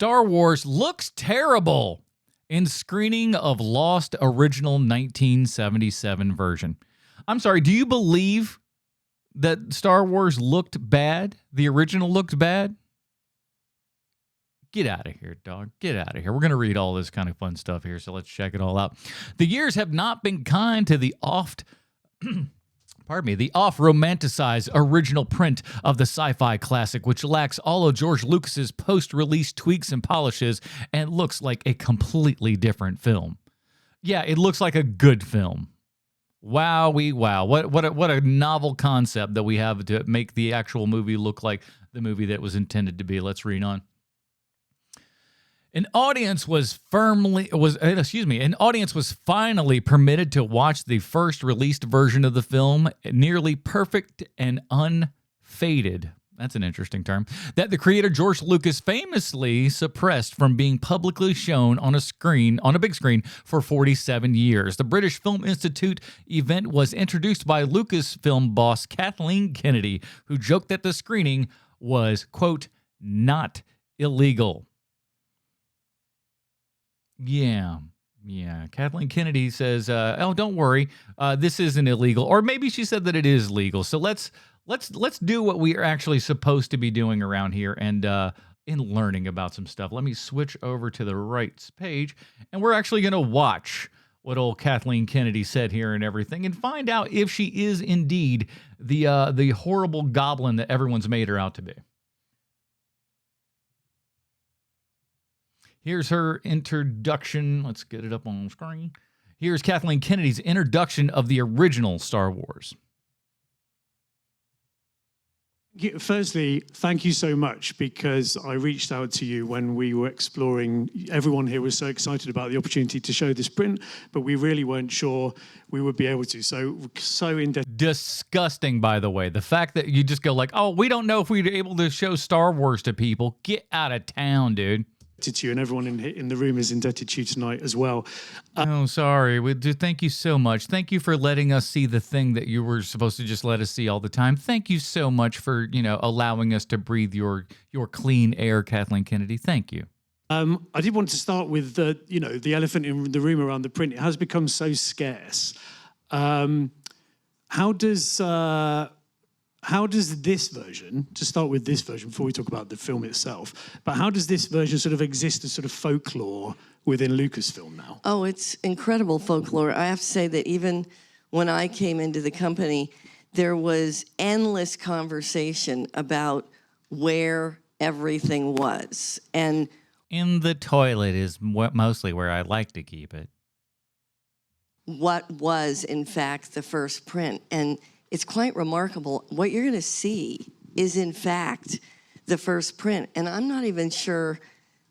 Star Wars looks terrible in screening of Lost original 1977 version. I'm sorry, do you believe that Star Wars looked bad? The original looked bad? Get out of here, dog. Get out of here. We're going to read all this kind of fun stuff here, so let's check it all out. The years have not been kind to the oft-romanticized original print of the sci-fi classic, which lacks all of George Lucas's post-release tweaks and polishes and looks like a completely different film. Yeah, it looks like a good film. Wowie, wow. What a novel concept that we have to make the actual movie look like the movie that was intended to be. Let's read on. An audience was finally permitted to watch the first released version of the film, nearly perfect and unfaded. That's an interesting term. That the creator George Lucas famously suppressed from being publicly shown on a big screen for 47 years. The British Film Institute event was introduced by Lucasfilm boss Kathleen Kennedy, who joked that the screening was, quote, not illegal. Yeah. Kathleen Kennedy says, "Oh, don't worry, this isn't illegal." Or maybe she said that it is legal. So let's do what we are actually supposed to be doing around here, and in learning about some stuff. Let me switch over to the rights page, and we're actually going to watch what old Kathleen Kennedy said here and everything, and find out if she is indeed the horrible goblin that everyone's made her out to be. Here's her introduction. Let's get it up on the screen. Here's Kathleen Kennedy's introduction of the original Star Wars. Firstly, thank you so much, because I reached out to you when we were exploring. Everyone here was so excited about the opportunity to show this print, but we really weren't sure we would be able to. So in depth. Disgusting, by the way. The fact that you just go like, oh, we don't know if we'd be able to show Star Wars to people. Get out of town, dude. To you, and everyone in the room is indebted to you tonight as well. Oh, sorry. We do. Thank you so much. Thank you for letting us see the thing that you were supposed to just let us see all the time. Thank you so much for, allowing us to breathe your clean air, Kathleen Kennedy. Thank you. I did want to start with the elephant in the room around the print. It has become so scarce. How does this version, to start with this version before we talk about the film itself, but how does this version sort of exist as sort of folklore within Lucasfilm now? Oh, it's incredible folklore. I have to say that even when I came into the company, there was endless conversation about where everything was. And in the toilet is mostly where I like to keep it. What was, in fact, the first print. And it's quite remarkable. What you're going to see is, in fact, the first print. And I'm not even sure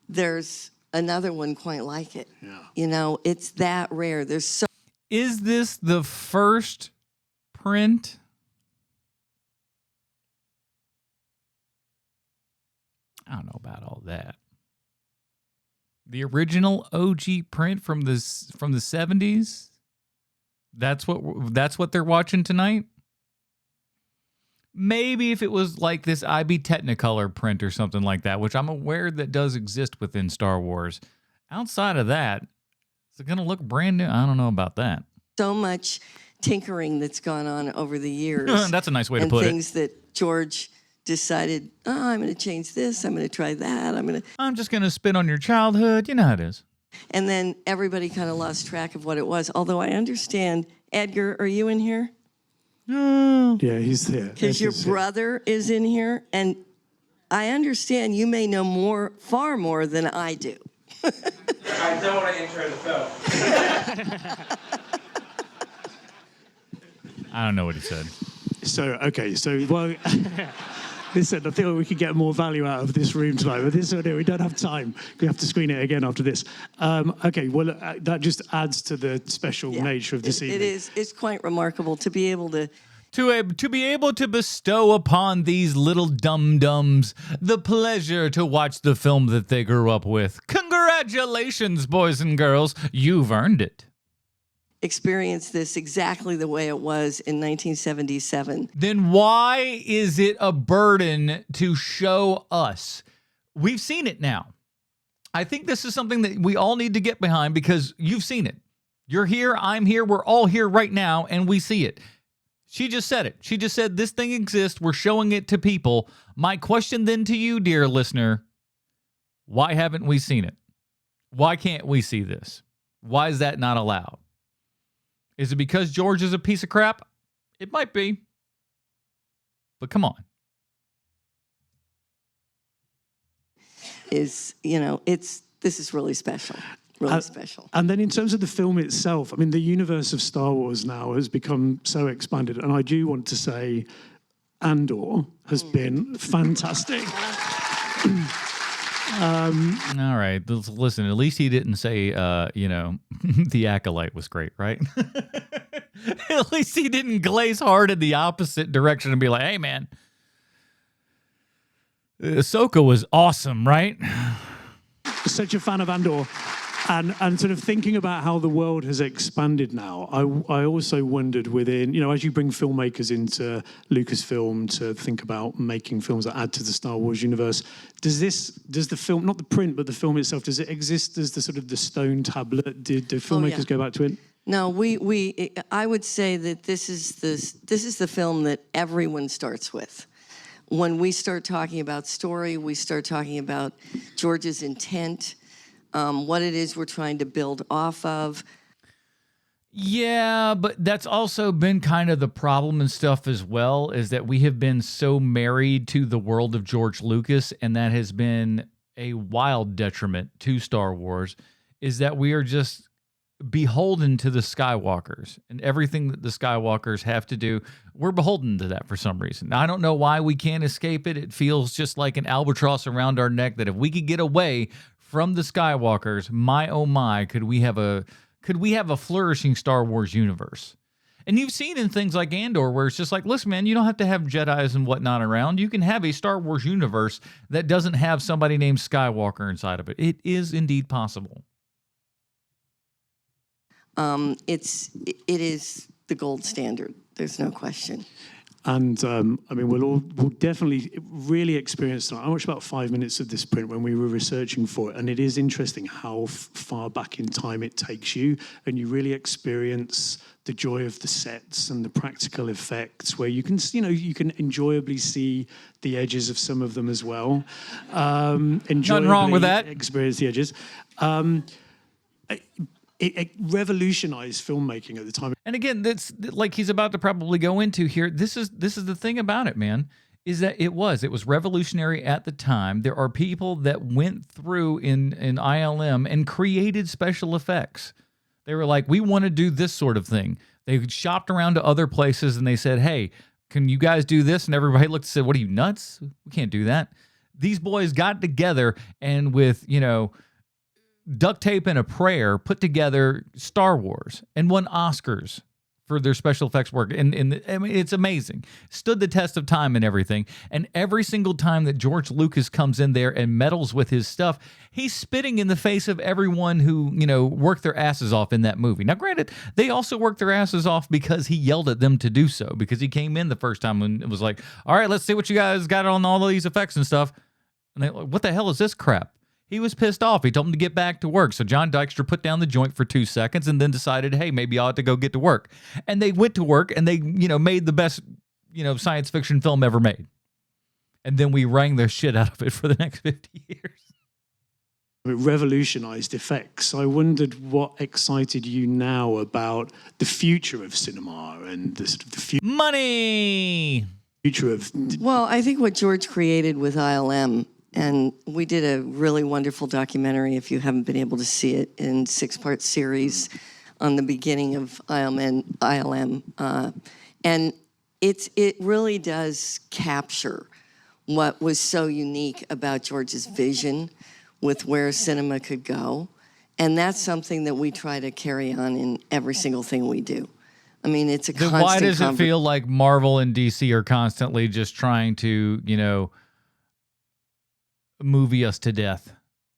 there's another one quite like it. Yeah. It's that rare. There's so. Is this the first print? I don't know about all that. The original OG print from the 70s? That's what they're watching tonight? Maybe if it was like this IB Technicolor print or something like that, which I'm aware that does exist within Star Wars. Outside of that, is it going to look brand new? I don't know about that. So much tinkering that's gone on over the years. That's a nice way to put it. And things that George decided, I'm going to change this, I'm going to try that, I'm just going to spit on your childhood. You know how it is. And then everybody kind of lost track of what it was. Although I understand, Edgar, are you in here? Yeah, he's there. Because your brother is in here, and I understand you may know far more than I do. I don't want to intro the film. I don't know what he said. Listen, I think we could get more value out of this room tonight, but we don't have time. We have to screen it again after this. That just adds to the special nature of this evening. It is. It's quite remarkable to be able to be able to bestow upon these little dum-dums the pleasure to watch the film that they grew up with. Congratulations, boys and girls. You've earned it. Experience this exactly the way it was in 1977. Then why is it a burden to show us? We've seen it now. I think this is something that we all need to get behind because you've seen it. You're here, I'm here, we're all here right now, and we see it. She just said it. She just said this thing exists. We're showing it to people. My question then to you, dear listener, why haven't we seen it? Why can't we see this? Why is that not allowed? Is it because George is a piece of crap? It might be. But come on. This is really special. Really special. And then in terms of the film itself, I mean, the universe of Star Wars now has become so expanded. And I do want to say Andor has been fantastic. All right. Listen, at least he didn't say, the Acolyte was great, right? At least he didn't glaze hard in the opposite direction and be like, hey, man, Ahsoka was awesome, right? Such a fan of Andor. And sort of thinking about how the world has expanded now, I also wondered within, as you bring filmmakers into Lucasfilm to think about making films that add to the Star Wars universe, does the film, not the print, but the film itself, does it exist as the sort of the stone tablet? Do filmmakers go back to it? No, I would say that this is the film that everyone starts with. When we start talking about story, we start talking about George's intent, what it is we're trying to build off of. Yeah, but that's also been kind of the problem and stuff as well, is that we have been so married to the world of George Lucas, and that has been a wild detriment to Star Wars, is that we are just beholden to the Skywalkers, and everything that the Skywalkers have to do, we're beholden to that for some reason. Now, I don't know why we can't escape it. It feels just like an albatross around our neck that if we could get away from the Skywalkers, my oh my, could we have a flourishing Star Wars universe? And you've seen in things like Andor where it's just like, listen, man, you don't have to have Jedis and whatnot around. You can have a Star Wars universe that doesn't have somebody named Skywalker inside of it. It is indeed possible. It is the gold standard. There's no question. And we'll definitely really experience that. I watched about 5 minutes of this print when we were researching for it, and it is interesting how far back in time it takes you, and you really experience the joy of the sets and the practical effects, where you can enjoyably see the edges of some of them as well. Nothing wrong with that. Experience the edges. It revolutionized filmmaking at the time. And again, that's like he's about to probably go into here. This is the thing about it, man, is that it was revolutionary at the time. There are people that went through in ILM and created special effects. They were like, we want to do this sort of thing. They shopped around to other places and they said, hey, can you guys do this? And everybody looked and said, what are you, nuts? We can't do that. These boys got together and with, duct tape and a prayer, put together Star Wars and won Oscars for their special effects work. I mean, it's amazing. Stood the test of time and everything. And every single time that George Lucas comes in there and meddles with his stuff, he's spitting in the face of everyone who, worked their asses off in that movie. Now, granted, they also worked their asses off because he yelled at them to do so, because he came in the first time and it was like, all right, let's see what you guys got on all of these effects and stuff. And they like, what the hell is this crap? He was pissed off. He told him to get back to work. So John Dykstra put down the joint for 2 seconds and then decided, hey, maybe I ought to go get to work. And they went to work and they, made the best, science fiction film ever made. And then we rang the shit out of it for the next 50 years. It revolutionized effects. I wondered what excited you now about the future of cinema and the future. Money! Future of. Well, I think what George created with ILM, and we did a really wonderful documentary, if you haven't been able to see it, in 6-part series on the beginning of ILM. And it really does capture what was so unique about George's vision with where cinema could go. And that's something that we try to carry on in every single thing we do. I mean, it's a constant. Why does it feel like Marvel and DC are constantly just trying to, movie us to death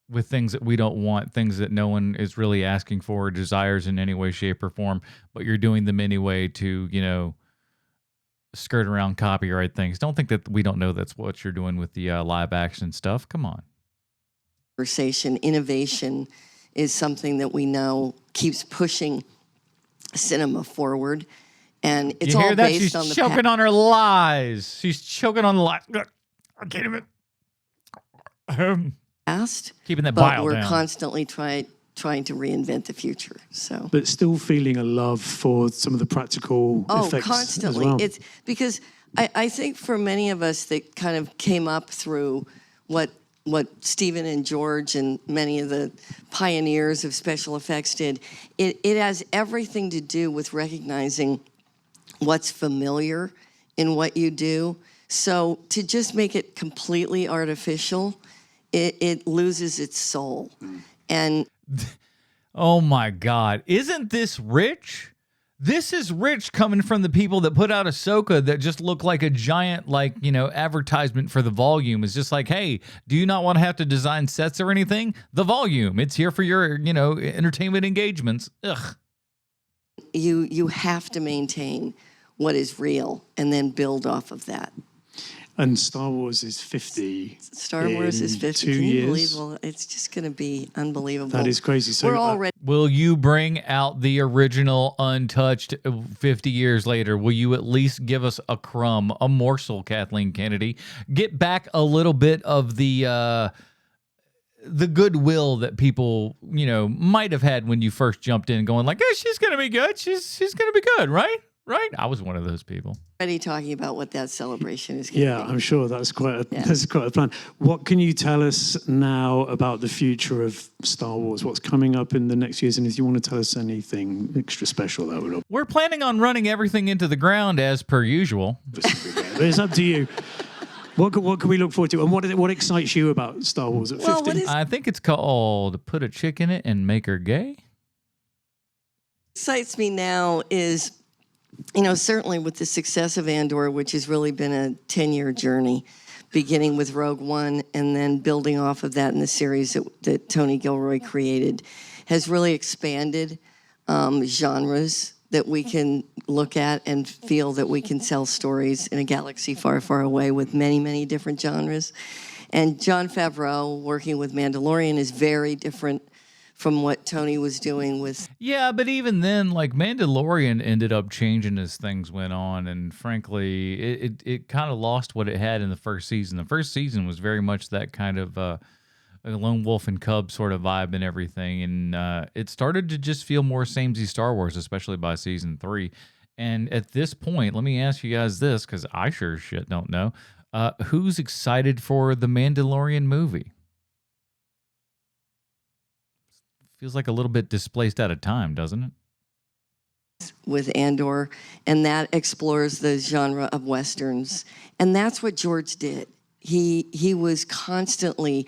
with things that we don't want, things that no one is really asking for or desires in any way, shape, or form, but you're doing them anyway to, skirt around copyright things. Don't think that we don't know that's what you're doing with the live action stuff. Come on. conversation. Innovation is something that we know keeps pushing cinema forward. And it's You hear all that? based She's on the choking on her lies. She's choking on the lies. I can't even. past, Keeping that but bile we're down. constantly trying to reinvent the future. So, But still feeling a love for some of the practical effects constantly. as well. It's because I think for many of us that kind of came up through what Stephen and George and many of the pioneers of special effects did, it has everything to do with recognizing what's familiar in what you do. So to just make it completely artificial, it loses its soul. And Oh my God. Isn't this rich? This is rich coming from the people that put out Ahsoka that just look like a giant, like, advertisement for the volume. It's just like, hey, do you not want to have to design sets or anything? The volume. It's here for your, entertainment engagements. Ugh. you have to maintain what is real and then build off of that. And Star Wars is 50. Star Wars is in 50. 2 Can you believe? years. Well, it's just going to be unbelievable. That is crazy. So We're already Will you bring out the original untouched 50 years later? Will you at least give us a crumb, a morsel, Kathleen Kennedy? Get back a little bit of the goodwill that people, might have had when you first jumped in going like, hey, she's going to be good. She's going to be good, right? Right? I was one of those people. talking about what that celebration is going to yeah, be. I'm sure that's quite a plan. What can you tell us now about the future of Star Wars? What's coming up in the next years? And if you want to tell us anything extra special, that would We're planning on running everything into the ground as per usual. obviously be there. But it's up to you. What can we look forward to? And what excites you about Star Wars at 50? Well, what is- I think it's called Put a Chick in It and Make Her Gay. excites me now is, certainly with the success of Andor, which has really been a 10-year journey, beginning with Rogue One and then building off of that in the series that Tony Gilroy created, has really expanded genres that we can look at and feel that we can tell stories in a galaxy far, far away with many, many different genres. And Jon Favreau, working with Mandalorian, is very different from what Tony was doing with. Yeah, but even then, like Mandalorian ended up changing as things went on, and frankly, it kind of lost what it had in the first season. The first season was very much that kind of a lone wolf and cub sort of vibe and everything, and it started to just feel more samey Star Wars, especially by season 3. And at this point, let me ask you guys this, because I sure as shit don't know. Who's excited for the Mandalorian movie? Feels like a little bit displaced out of time, doesn't it? With Andor, and that explores the genre of Westerns. And that's what George did. He was constantly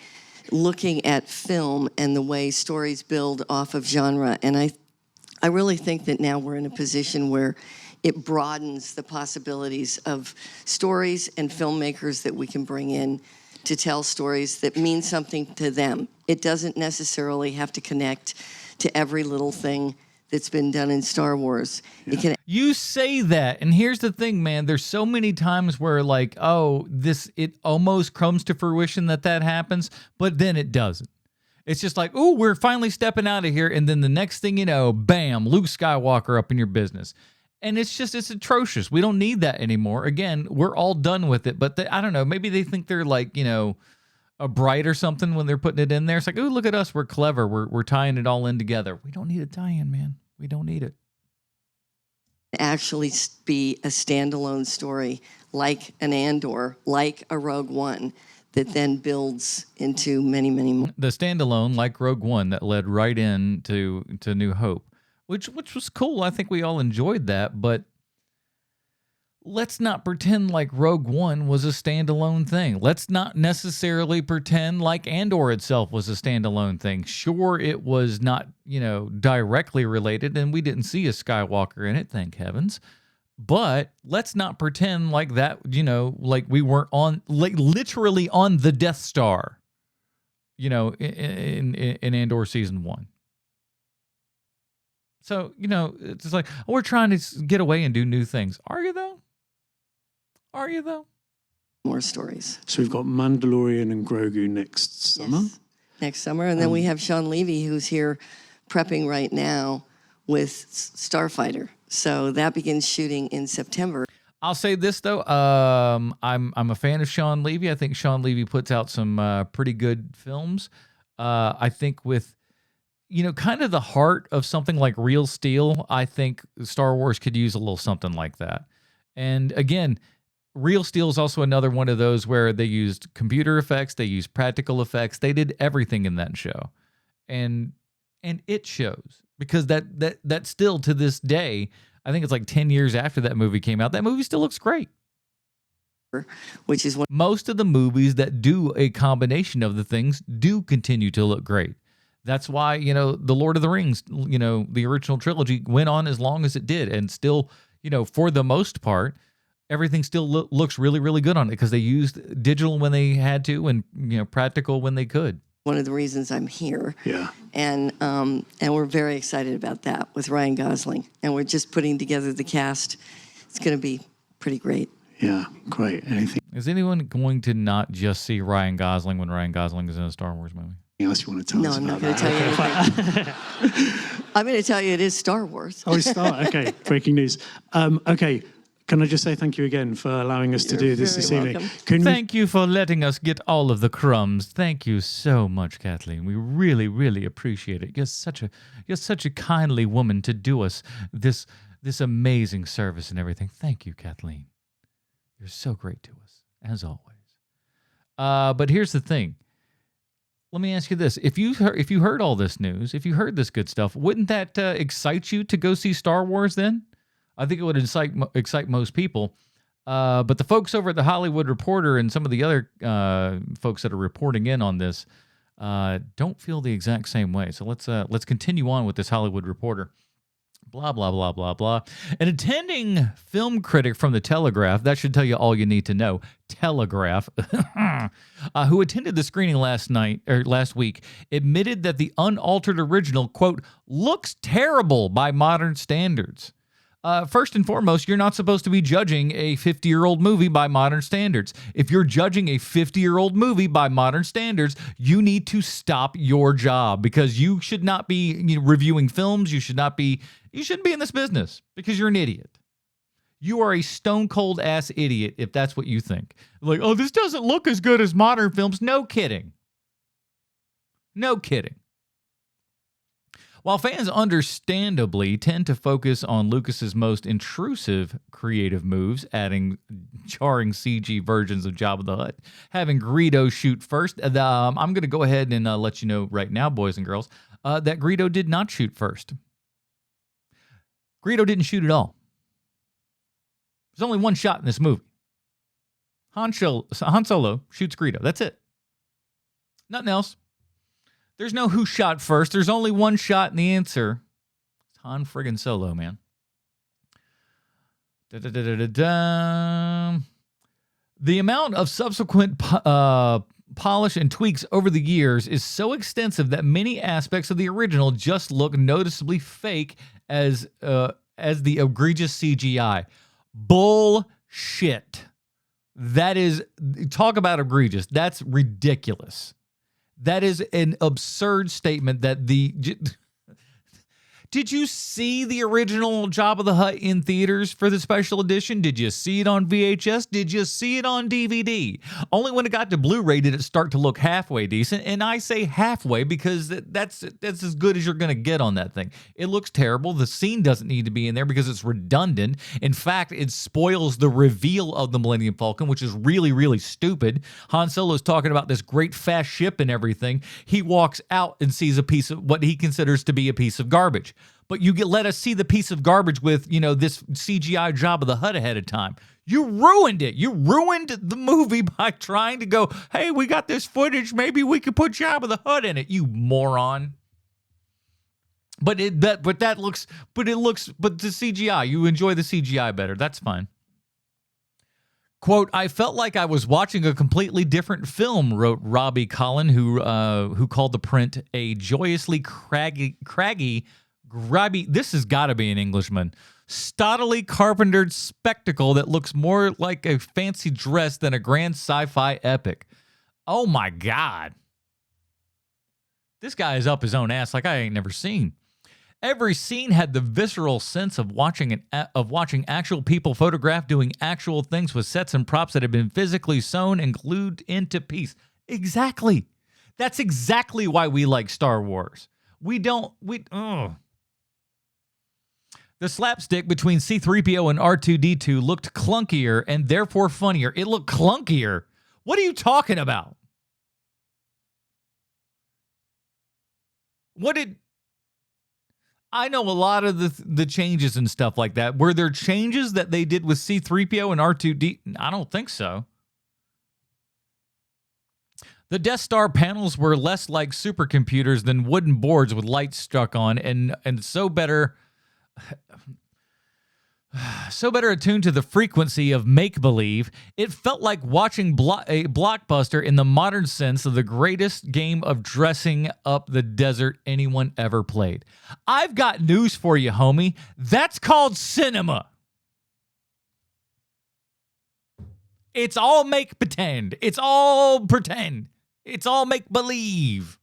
looking at film and the way stories build off of genre. And I really think that now we're in a position where it broadens the possibilities of stories and filmmakers that we can bring in to tell stories that mean something to them. It doesn't necessarily have to connect to every little thing that's been done in Star Wars. It can. You say that, and here's the thing, man. There's so many times where, like, it almost comes to fruition that happens, but then it doesn't. It's just like, oh, we're finally stepping out of here, and then the next thing you know, bam, Luke Skywalker up in your business. And it's atrocious. We don't need that anymore. Again, we're all done with it. But I don't know. Maybe they think they're like, a bright or something when they're putting it in there. It's like, oh, look at us. We're clever. We're tying it all in together. We don't need a tie-in, man. We don't need it. Actually be a standalone story like an Andor, like a Rogue One, that then builds into many, many more. The standalone, like Rogue One, that led right into New Hope. Which was cool. I think we all enjoyed that, but let's not pretend like Rogue One was a standalone thing. Let's not necessarily pretend like Andor itself was a standalone thing. Sure, it was not, directly related, and we didn't see a Skywalker in it, thank heavens. But let's not pretend like that, like we weren't literally on the Death Star, in Andor season 1. So, it's just like, we're trying to get away and do new things. Are you, though? Are you, though? More stories. So we've got Mandalorian and Grogu next summer. Yes. next summer. And then we have Sean Levy, who's here prepping right now with Starfighter. So that begins shooting in September. I'll say this though, I'm a fan of Sean Levy. I think Sean Levy puts out some pretty good films. I think with kind of the heart of something like Real Steel, I think Star Wars could use a little something like that. And again, Real Steel is also another one of those where they used computer effects, they used practical effects, they did everything in that show, and it shows because that still to this day, I think it's like 10 years after that movie came out, that movie still looks great. Which is what most of the movies that do a combination of the things do continue to look great. That's why, the Lord of the Rings, the original trilogy went on as long as it did. And still, for the most part, everything still looks really, really good on it because they used digital when they had to and, practical when they could. one of the reasons I'm here. Yeah. And we're very excited about that with Ryan Gosling. And we're just putting together the cast. It's going to be pretty great. Yeah, great. Anything Is anyone going to not just see Ryan Gosling when Ryan Gosling is in a Star Wars movie? else you want to tell No, us I'm about not going to that? tell you anything. I'm going to tell you it is Star Wars. Oh, it's Star. Okay, breaking news. Okay, can I just say thank you again for allowing us to do this very evening? welcome. Can Thank you for letting us get all of the crumbs. Thank you so much, Kathleen. We really, really appreciate it. You're such a kindly woman to do us this amazing service and everything. Thank you, Kathleen. You're so great to us, as always. But here's the thing. Let me ask you this: if you heard all this news, if you heard this good stuff, wouldn't that excite you to go see Star Wars? Then I think it would excite most people. But the folks over at the Hollywood Reporter and some of the other folks that are reporting in on this don't feel the exact same way. So let's continue on with this Hollywood Reporter. Blah, blah, blah, blah, blah. An attending film critic from the Telegraph, that should tell you all you need to know, Telegraph, who attended the screening last week, admitted that the unaltered original, quote, looks terrible by modern standards. First and foremost, you're not supposed to be judging a 50-year-old movie by modern standards. If you're judging a 50-year-old movie by modern standards, you need to stop your job because you should not be reviewing films. You shouldn't be in this business because you're an idiot. You are a stone-cold ass idiot if that's what you think. Like, oh, this doesn't look as good as modern films. No kidding. No kidding. While fans understandably tend to focus on Lucas's most intrusive creative moves, adding jarring CG versions of Jabba the Hutt, having Greedo shoot first, I'm going to go ahead and let you know right now, boys and girls, that Greedo did not shoot first. Greedo didn't shoot at all. There's only one shot in this movie. Han Solo shoots Greedo. That's it. Nothing else. There's no who shot first. There's only one shot, and the answer is Han friggin' Solo, man. The amount of subsequent polish and tweaks over the years is so extensive that many aspects of the original just look noticeably fake as the egregious CGI. Bullshit. That is, talk about egregious. That's ridiculous. That is an absurd statement that Did you see the original Jabba the Hutt in theaters for the special edition? Did you see it on VHS? Did you see it on DVD? Only when it got to Blu-ray did it start to look halfway decent. And I say halfway because that's as good as you're going to get on that thing. It looks terrible. The scene doesn't need to be in there because it's redundant. In fact, it spoils the reveal of the Millennium Falcon, which is really, really stupid. Han Solo's talking about this great fast ship and everything. He walks out and sees a piece of what he considers to be a piece of garbage. But you let us see the piece of garbage with, this CGI Jabba the Hutt ahead of time. You ruined it. You ruined the movie by trying to go, hey, we got this footage. Maybe we could put Jabba the Hutt in it, you moron. But the CGI, you enjoy the CGI better. That's fine. Quote, I felt like I was watching a completely different film, wrote Robbie Collin, who called the print a joyously craggy, this has got to be an Englishman, stoutily carpentered spectacle that looks more like a fancy dress than a grand sci-fi epic. Oh my God. This guy is up his own ass like I ain't never seen. Every scene had the visceral sense of watching actual people photographed doing actual things with sets and props that had been physically sewn and glued into piece. Exactly. That's exactly why we like Star Wars. The slapstick between C-3PO and R2-D2 looked clunkier and therefore funnier. It looked clunkier. What are you talking about? I know a lot of the changes and stuff like that. Were there changes that they did with C-3PO and R2-D? I don't think so. The Death Star panels were less like supercomputers than wooden boards with lights struck on, and so better attuned to the frequency of make-believe. It felt like watching a blockbuster in the modern sense of the greatest game of dressing up the desert anyone ever played. I've got news for you, homie. That's called cinema. It's all make-pretend. It's all pretend. It's all make-believe.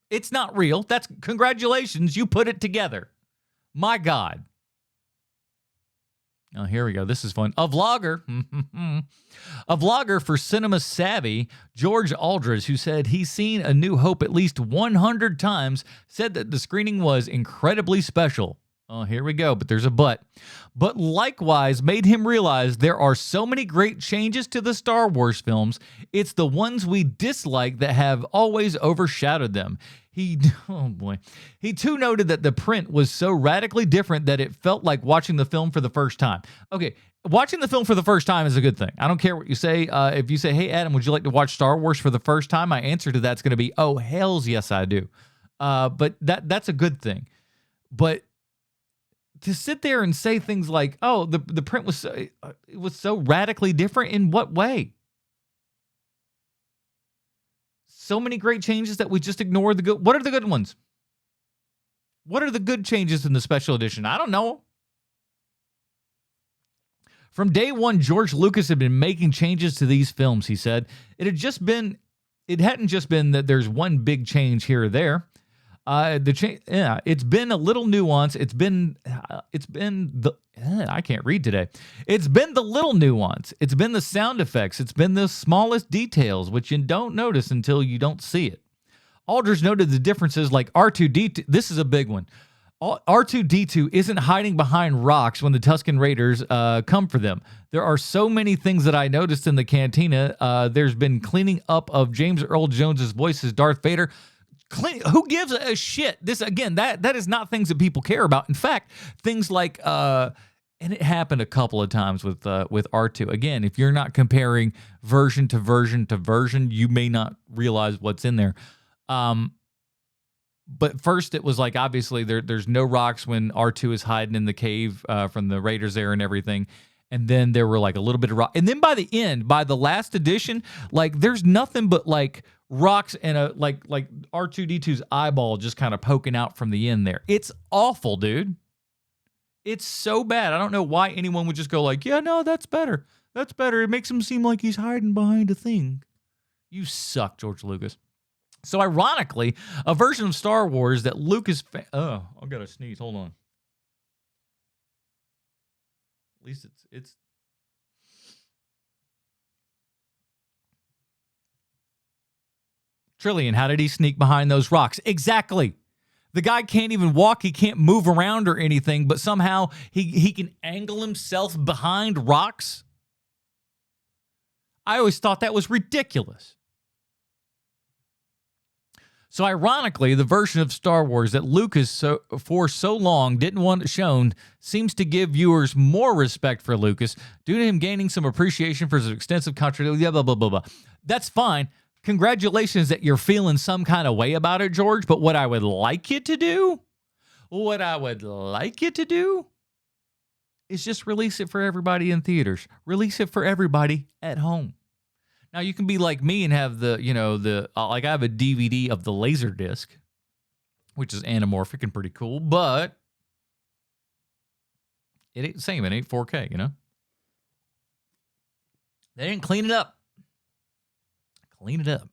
It's not real. Congratulations, you put it together. My God. Oh, here we go. This is fun. A vlogger for Cinema Savvy, George Aldridge, who said he's seen A New Hope at least 100 times, said that the screening was incredibly special. Oh, here we go, but there's a but. But likewise made him realize there are so many great changes to the Star Wars films, it's the ones we dislike that have always overshadowed them. He too noted that the print was so radically different that it felt like watching the film for the first time. Okay, watching the film for the first time is a good thing. I don't care what you say. If you say, hey, Adam, would you like to watch Star Wars for the first time? My answer to that's going to be, oh, hells yes, I do. But that's a good thing. But to sit there and say things like, oh, the print was so radically different, in what way? So many great changes that we just ignore the good. What are the good ones? What are the good changes in the special edition? I don't know. From day one, George Lucas had been making changes to these films, he said. It hadn't just been that there's one big change here or there. It's been a little nuance. I can't read today. It's been the little nuance. It's been the sound effects. It's been the smallest details, which you don't notice until you don't see it. Aldridge noted the differences like R2-D2. This is a big one. R2-D2 isn't hiding behind rocks when the Tusken Raiders come for them. There are so many things that I noticed in the cantina. There's been cleaning up of James Earl Jones's voice as Darth Vader. Who gives a shit? This, again, that is not things that people care about. In fact, things like, and it happened a couple of times with R2. Again, if you're not comparing version to version to version, you may not realize what's in there. But first, it was like, obviously, there's no rocks when R2 is hiding in the cave from the Raiders there and everything. And then there were like a little bit of rock. And then by the end, by the last edition, like there's nothing but like rocks and a like R2-D2's eyeball just kind of poking out from the end there. It's awful, dude. It's so bad. I don't know why anyone would just go like, yeah, no, that's better. That's better. It makes him seem like he's hiding behind a thing. You suck, George Lucas. So ironically, a version of Star Wars that Lucas... Oh, I've got to sneeze. Hold on. At least it's... Trillion, how did he sneak behind those rocks? Exactly. The guy can't even walk. He can't move around or anything, but somehow he can angle himself behind rocks. I always thought that was ridiculous. So ironically, the version of Star Wars that Lucas for so long didn't want it shown seems to give viewers more respect for Lucas due to him gaining some appreciation for his extensive contribution. Blah, blah, blah, blah. That's fine. Congratulations that you're feeling some kind of way about it, George. But what I would like you to do is just release it for everybody in theaters. Release it for everybody at home. Now, you can be like me and have like I have a DVD of the Laserdisc, which is anamorphic and pretty cool, but it ain't the same. It ain't 4K, you know? They didn't clean it up. Clean it up.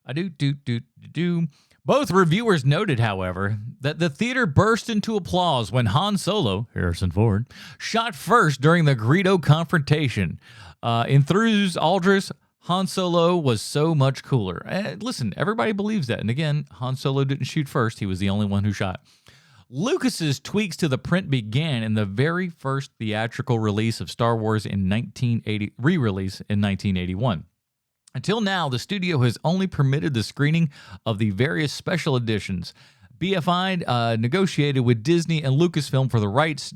I do. Both reviewers noted, however, that the theater burst into applause when Han Solo, Harrison Ford, shot first during the Greedo confrontation. In Through Aldris, Han Solo was so much cooler. Listen, everybody believes that. And again, Han Solo didn't shoot first. He was the only one who shot. Lucas's tweaks to the print began in the very first theatrical release of Star Wars in 1980, re-release in 1981. Until now, the studio has only permitted the screening of the various special editions. BFI negotiated with Disney and Lucasfilm for the rights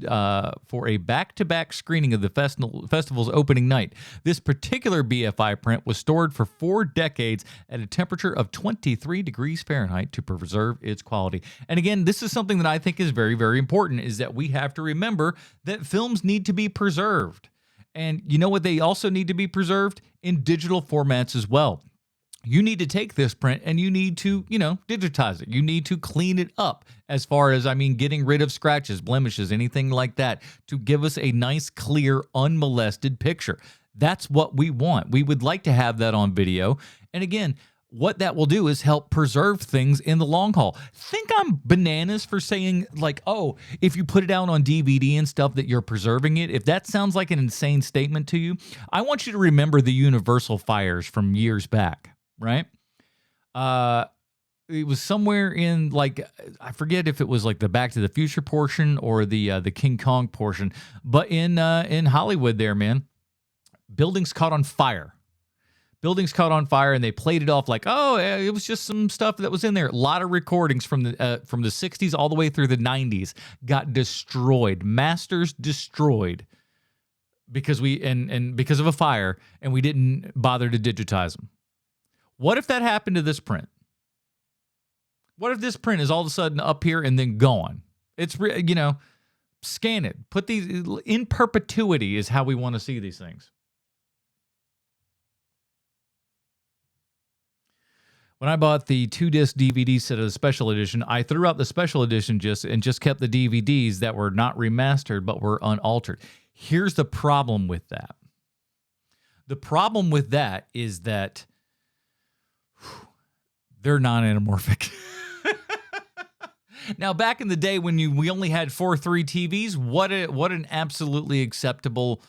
for a back-to-back screening of the festival's opening night. This particular BFI print was stored for 4 decades at a temperature of 23 degrees Fahrenheit to preserve its quality. And again, this is something that I think is very, very important, is that we have to remember that films need to be preserved. And you know what they also need to be preserved? In digital formats as well. You need to take this print and you need to, digitize it. You need to clean it up as far as, getting rid of scratches, blemishes, anything like that to give us a nice, clear, unmolested picture. That's what we want. We would like to have that on video. And again, what that will do is help preserve things in the long haul. Think I'm bananas for saying if you put it out on DVD and stuff that you're preserving it. If that sounds like an insane statement to you, I want you to remember the Universal fires from years back, right? It was somewhere in I forget if it was like the Back to the Future portion or the King Kong portion, but in Hollywood there, man, buildings caught on fire. Buildings caught on fire, and they played it off like, it was just some stuff that was in there. A lot of recordings from the 60s all the way through the 90s got destroyed. Masters destroyed because because of a fire, and we didn't bother to digitize them. What if that happened to this print? What if this print is all of a sudden up here and then gone? It's scan it. Put these in perpetuity is how we want to see these things. When I bought the 2-disc DVD set of the special edition, I threw out the special edition just kept the DVDs that were not remastered but were unaltered. Here's the problem with that. The problem with that is that they're non-anamorphic. Now, back in the day when we only had 4:3 TVs, what an absolutely acceptable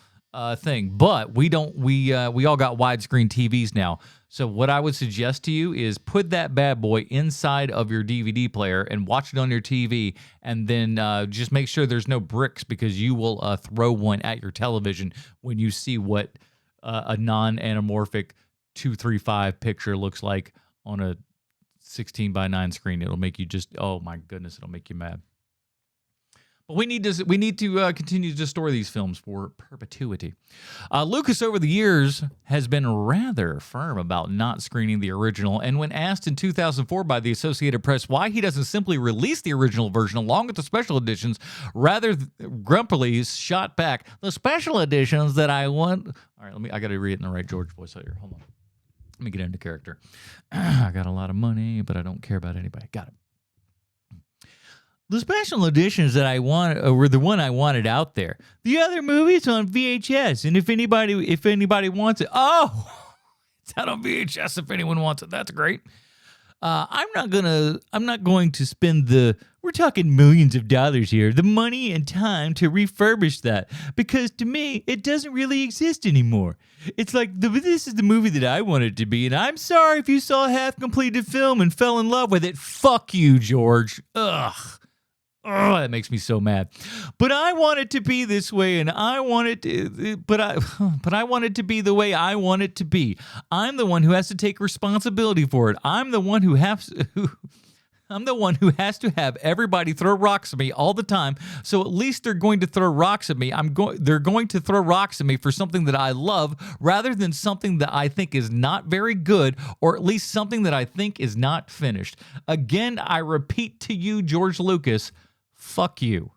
thing. But we all got widescreen TVs now. So what I would suggest to you is put that bad boy inside of your DVD player and watch it on your TV, and then just make sure there's no bricks, because you will throw one at your television when you see what a non-anamorphic 235 picture looks like on a 16:9 screen. It'll make you oh my goodness, it'll make you mad. But we need to continue to store these films for perpetuity. Lucas, over the years, has been rather firm about not screening the original, and when asked in 2004 by the Associated Press why he doesn't simply release the original version along with the special editions, rather grumpily shot back, "The special editions that I want..." All right, I got to read it in the right George voice here. Hold on. Let me get into character. I got a lot of money, but I don't care about anybody. Got it. "The special editions that I want were the one I wanted out there. The other movie's on VHS, and if anybody wants it..." Oh, it's out on VHS if anyone wants it. That's great. I'm not going to spend we're talking millions of dollars here, the money and time to refurbish that, because to me, it doesn't really exist anymore. It's like, this is the movie that I want it to be, and I'm sorry if you saw a half-completed film and fell in love with it. Fuck you, George. Ugh. Oh, that makes me so mad. But I want it to be this way, and I want it to, but I want it to be the way I want it to be. I'm the one who has to take responsibility for it. I'm the one who has to have everybody throw rocks at me all the time. So at least they're going to throw rocks at me. They're going to throw rocks at me for something that I love, rather than something that I think is not very good, or at least something that I think is not finished. Again, I repeat to you, George Lucas, fuck you.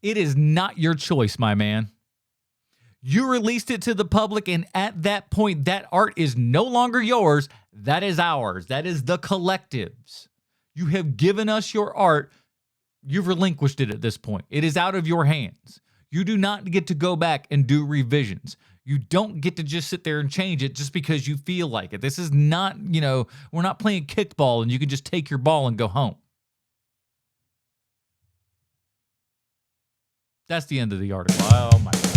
It is not your choice, my man. You released it to the public, and at that point, that art is no longer yours. That is ours. That is the collective's. You have given us your art. You've relinquished it at this point. It is out of your hands. You do not get to go back and do revisions. You don't get to just sit there and change it just because you feel like it. This is not, we're not playing kickball and you can just take your ball and go home. That's the end of the article. Oh my God.